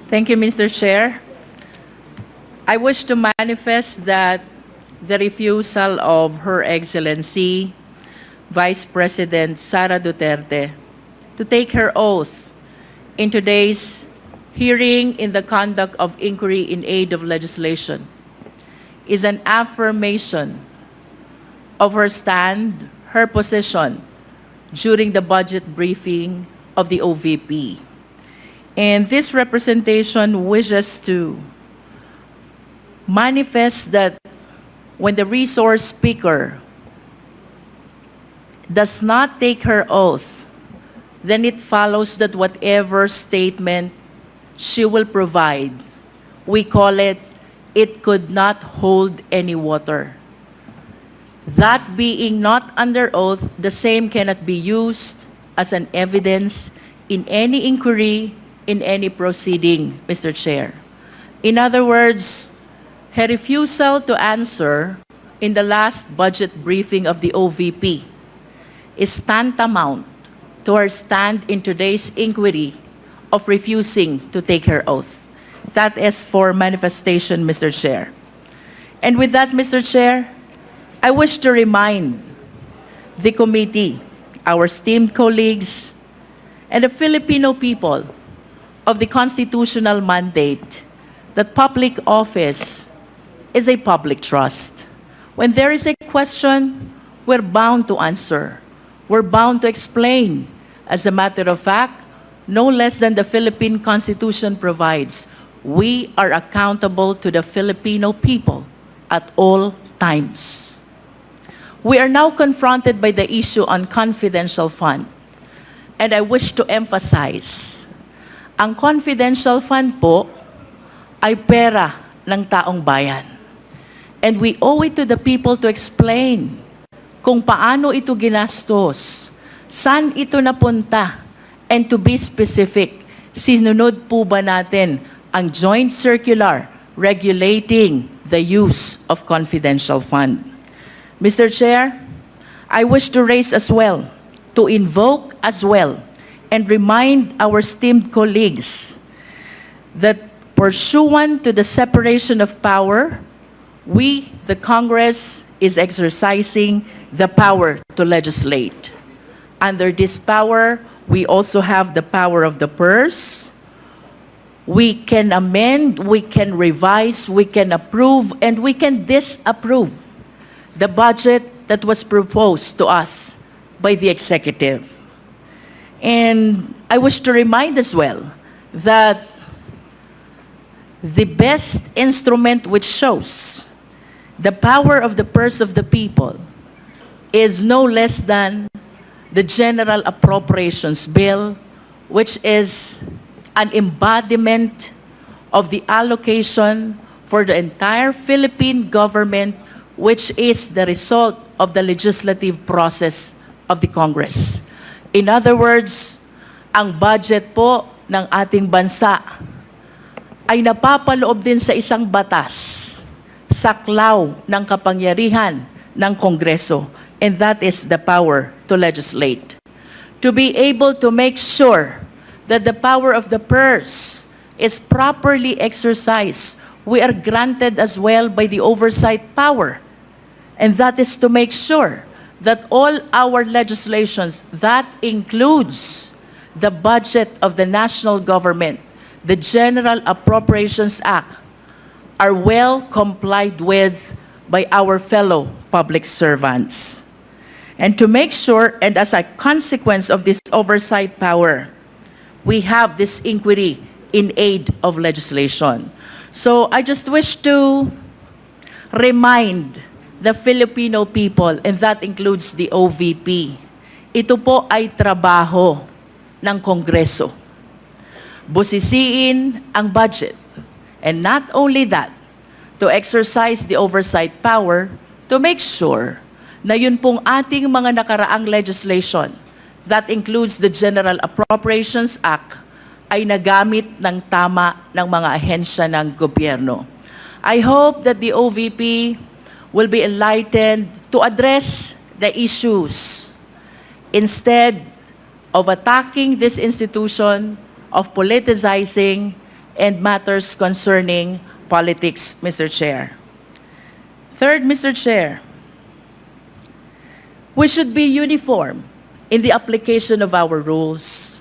Thank you, Mr. Chair. I wish to manifest that the refusal of Her Excellency Vice President Sara Duterte to take her oath in today's hearing in the conduct of inquiry in aid of legislation is an affirmation of her stand, her position during the budget briefing of the OVP. And this representation wishes to manifest that when the resource speaker does not take her oath, then it follows that whatever statement she will provide, we call it could not hold any water. That being not under oath, the same cannot be used as an evidence in any inquiry, in any proceeding, Mr. Chair. In other words, her refusal to answer in the last budget briefing of the OVP is tantamount to her stand in today's inquiry of refusing to take her oath. That is for manifestation, Mr. Chair. And with that, Mr. Chair, I wish to remind the committee, our esteemed colleagues, and the Filipino people of the constitutional mandate that public office is a public trust. When there is a question, we're bound to answer. We're bound to explain. As a matter of fact, no less than the Philippine Constitution provides, we are accountable to the Filipino people at all times. We are now confronted by the issue on confidential fund. And I wish to emphasize, ang confidential fund po ay pera ng taong bayan. And we owe it to the people to explain kung paano ito ginastos, saan ito napunta, and to be specific, sinunod po ba natin ang joint circular regulating the use of confidential fund. Mr. Chair, I wish to raise as well, to invoke as well, and remind our esteemed colleagues that pursuant to the separation of power, we, the Congress, is exercising the power to legislate. Under this power, we also have the power of the purse. We can amend, we can revise, we can approve, and we can disapprove the budget that was proposed to us by the executive. And I wish to remind as well that the best instrument which shows the power of the purse of the people is no less than the General Appropriations Bill, which is an embodiment of the allocation for the entire Philippine government, which is the result of the legislative process of the Congress. In other words, ang budget po ng ating bansa ay napapaloob din sa isang batas, saklaw ng kapangyarihan ng Kongreso, and that is the power to legislate. To be able to make sure that the power of the purse is properly exercised, we are granted as well by the oversight power. And that is to make sure that all our legislations, that includes the budget of the national government, the General Appropriations Act, are well complied with by our fellow public servants. And to make sure, and as a consequence of this oversight power, we have this inquiry in aid of legislation. So I just wish to remind the Filipino people, and that includes the OVP, ito po ay trabaho ng Kongreso. Busisiin ang budget. And not only that, to exercise the oversight power to make sure na yun pong ating mga nakaraang legislation, that includes the General Appropriations Act, ay nagamit ng tama ng mga ahensya ng gobyerno. I hope that the OVP will be enlightened to address the issues instead of attacking this institution, of politicizing and matters concerning politics, Mr. Chair. Third, Mr. Chair, we should be uniform in the application of our rules.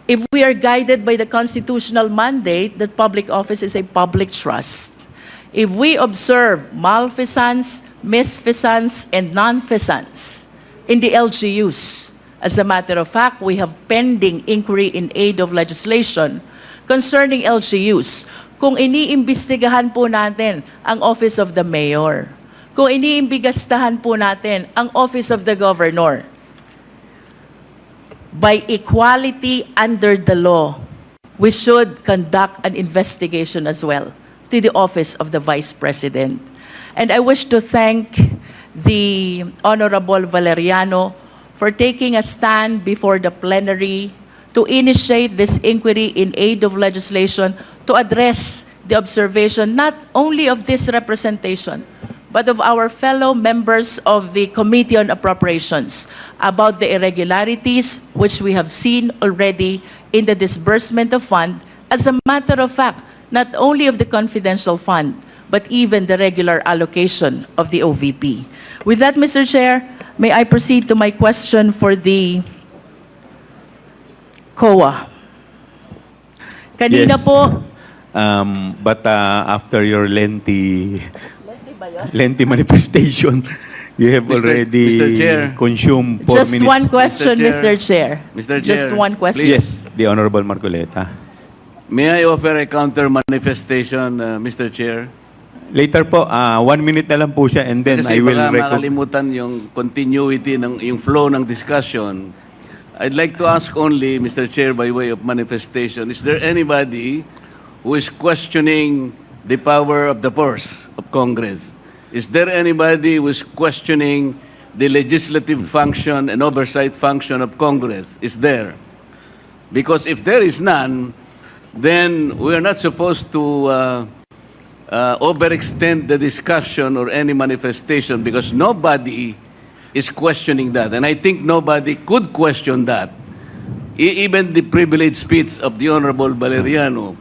If we are guided by the constitutional mandate that public office is a public trust, if we observe malfeasance, misfeasance, and nonfeasance in the LGUs, as a matter of fact, we have pending inquiry in aid of legislation concerning LGUs. Kung iniimbestigahan po natin ang Office of the Mayor, kung iniimbigastahan po natin ang Office of the Governor, by equality under the law, we should conduct an investigation as well to the Office of the Vice President. And I wish to thank the Honorable Valeriano for taking a stand before the plenary to initiate this inquiry in aid of legislation to address the observation not only of this representation, but of our fellow members of the Committee on Appropriations about the irregularities which we have seen already in the disbursement of fund, as a matter of fact, not only of the confidential fund, but even the regular allocation of the OVP. With that, Mr. Chair, may I proceed to my question for the COA? Kanina Yes. po, But after your lengthy manifestation, you have already Mr. Chair. consumed 4 just minutes. one question, Mr. Mr. Chair. Mr. Just Chair, one question. Yes, the Honorable Marcoleta. May I offer a counter manifestation, Mr. Chair? Later po, 1 minute na lang po siya and then Kasi I will baka recognize. makalimutan yung continuity, yung flow ng discussion. I'd like to ask only, Mr. Chair, by way of manifestation, is there anybody who is questioning the power of the purse of Congress? Is there anybody who is questioning the legislative function and oversight function of Congress? Is there? Because if there is none, then we are not supposed to overextend the discussion or any manifestation because nobody is questioning that. And I think nobody could question that. Even the privileged speech of the Honorable Valeriano.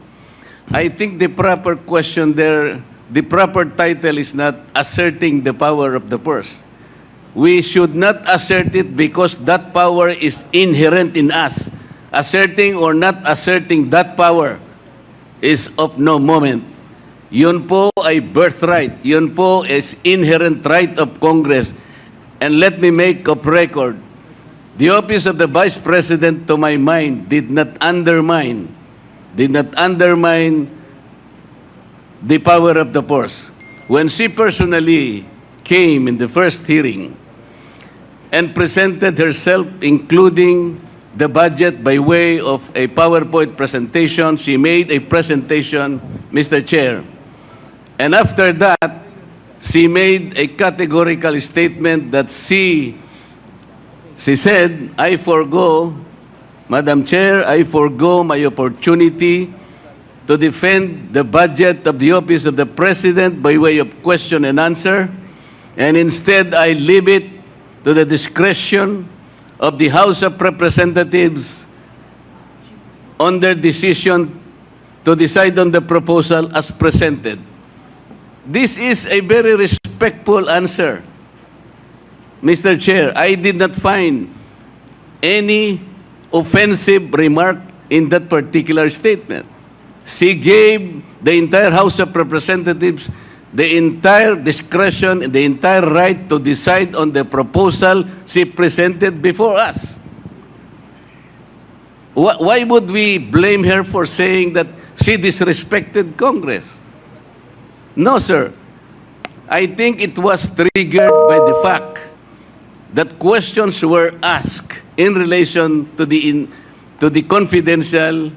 I think the proper question there, the proper title is not asserting the power of the purse. We should not assert it because that power is inherent in us. Asserting or not asserting that power is of no moment. Yun po ay birthright. Yun po is inherent right of Congress. And let me make of record, the office of the Vice President, to my mind, did not undermine the power of the purse. When she personally came in the first hearing and presented herself, including the budget by way of a PowerPoint presentation, she made a presentation, Mr. Chair. And after that, she made a categorical statement that she said, I forgo, Madam Chair, I forgo my opportunity to defend the budget of the Office of the President by way of question and answer, and instead I leave it to the discretion of the House of Representatives on their decision to decide on the proposal as presented. This is a very respectful answer, Mr. Chair. I did not find any offensive remark in that particular statement. She gave the entire House of Representatives the entire discretion, the entire right to decide on the proposal she presented before us. Why would we blame her for saying that she disrespected Congress? No, sir. I think it was triggered by the fact that questions were asked in relation to the confidential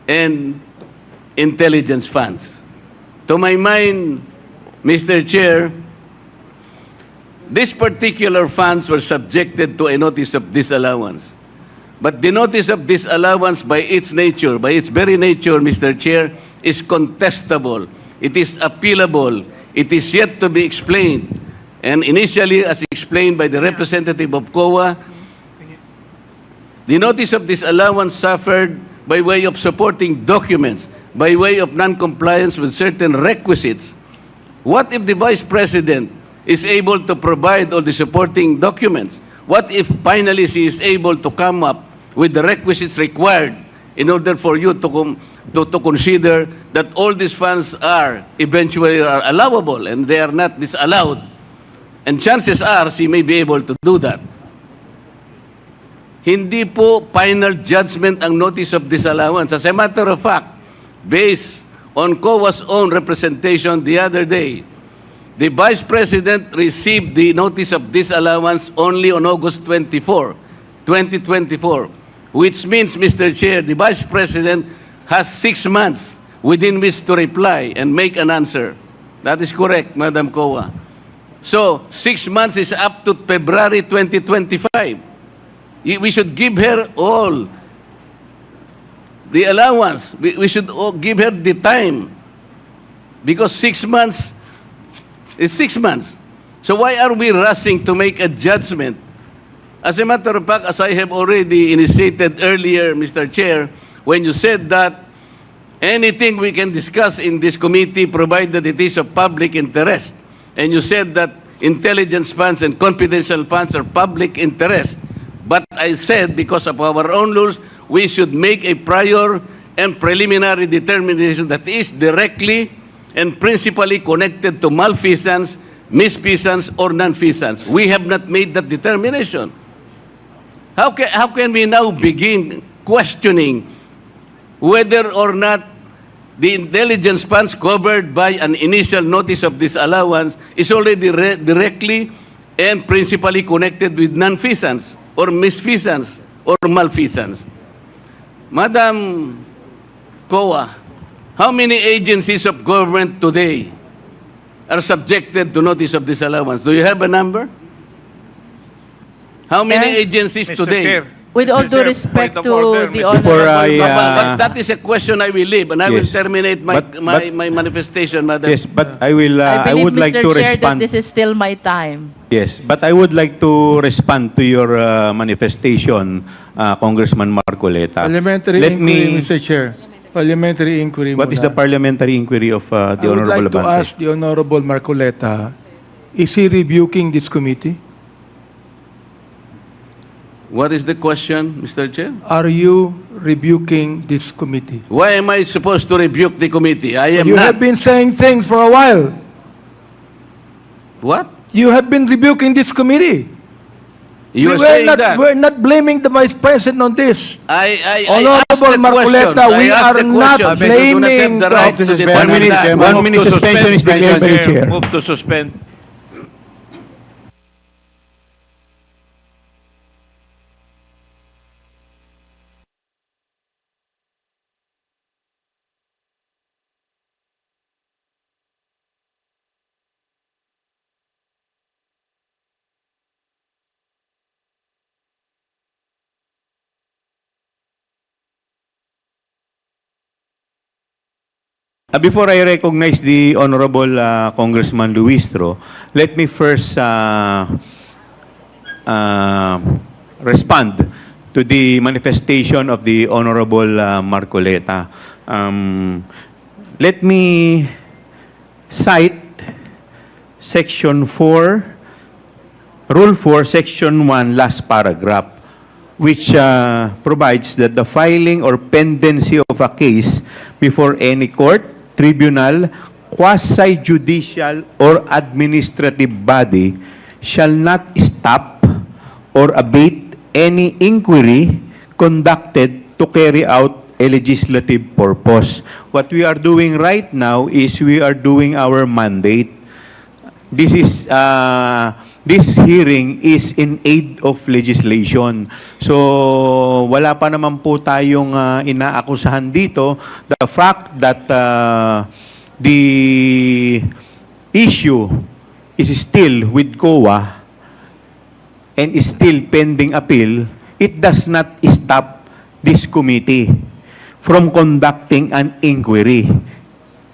and intelligence funds. To my mind, Mr. Chair, these particular funds were subjected to a notice of disallowance. But the notice of disallowance by its nature, by its very nature, Mr. Chair, is contestable. It is appealable. It is yet to be explained. And initially, as explained by the representative of COA, the notice of disallowance suffered by way of supporting documents, by way of non-compliance with certain requisites, what if the Vice President is able to provide all the supporting documents? What if finally she is able to come up with the requisites required in order for you to consider that all these funds are eventually allowable and they are not disallowed? And chances are she may be able to do that. Hindi po final judgment ang notice of disallowance. As a matter of fact, based on COA's own representation the other day, the Vice President received the notice of disallowance only on August 24, 2024, which means, Mr. Chair, the Vice President has 6 months within which to reply and make an answer. That is correct, Madam COA. So, 6 months is up to February 2025. We should give her all the allowance. We should give her the time. Because 6 months is 6 months. So why are we rushing to make a judgment? As a matter of fact, as I have already initiated earlier, Mr. Chair, when you said that anything we can discuss in this committee provided it is of public interest, and you said that intelligence funds and confidential funds are public interest, but I said because of our own rules, we should make a prior and preliminary determination that is directly and principally connected to malfeasance, misfeasance, or non-feasance. We have not made that determination. How can we now begin questioning whether or not the intelligence funds covered by an initial notice of disallowance is already directly and principally connected with non-feasance or misfeasance or malfeasance? Madam COA, how many agencies of government today are subjected to notice of disallowance? Do you have a number? How many agencies Mr. today? Chair. With all due Mr. respect Point to of order, the Mr. Before I, Honorable But that is a question I will leave, and I will Yes. terminate But- my manifestation, Madam. Yes, but I will. I I would believe, like Mr. to Chair, that respond. this is still my time. Yes, but I would like to respond to your manifestation, Congressman Marcoleta. Parliamentary Let inquiry, me. Mr. Chair. Parliamentary inquiry What is the muna. parliamentary inquiry of I the would Honorable like to Abante? ask the Honorable Marcoleta, is he rebuking this committee? What is the question, Mr. Chair? Are you rebuking this committee? Why am I supposed to rebuke the committee? I am You not. have been saying things for a while. What? You have been rebuking this committee. You are saying that. We're not blaming the Vice President on this. I asked Honorable the question. Marcoleta, we I asked are the not question. You do not have blaming the the- right to Suspend. determine that. One minute suspension is declared by the chair. Move to suspend. Before I recognize the Honorable Congressman Luistro, let me first respond to the manifestation of the Honorable Marcoleta. Let me cite Section 4, Rule 4, Section 1, last paragraph, which provides that the filing or pendency of a case before any court, tribunal, quasi-judicial, or administrative body shall not stop or abate any inquiry conducted to carry out a legislative purpose. What we are doing right now is we are doing our mandate. This is this hearing is in aid of legislation. So, wala pa naman po tayong inaakusahan dito. The fact that the issue is still with COA and is still pending appeal, it does not stop this committee from conducting an inquiry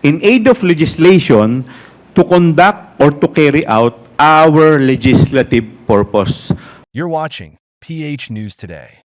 in aid of legislation to conduct or to carry out our legislative purpose. You're watching PH News Today.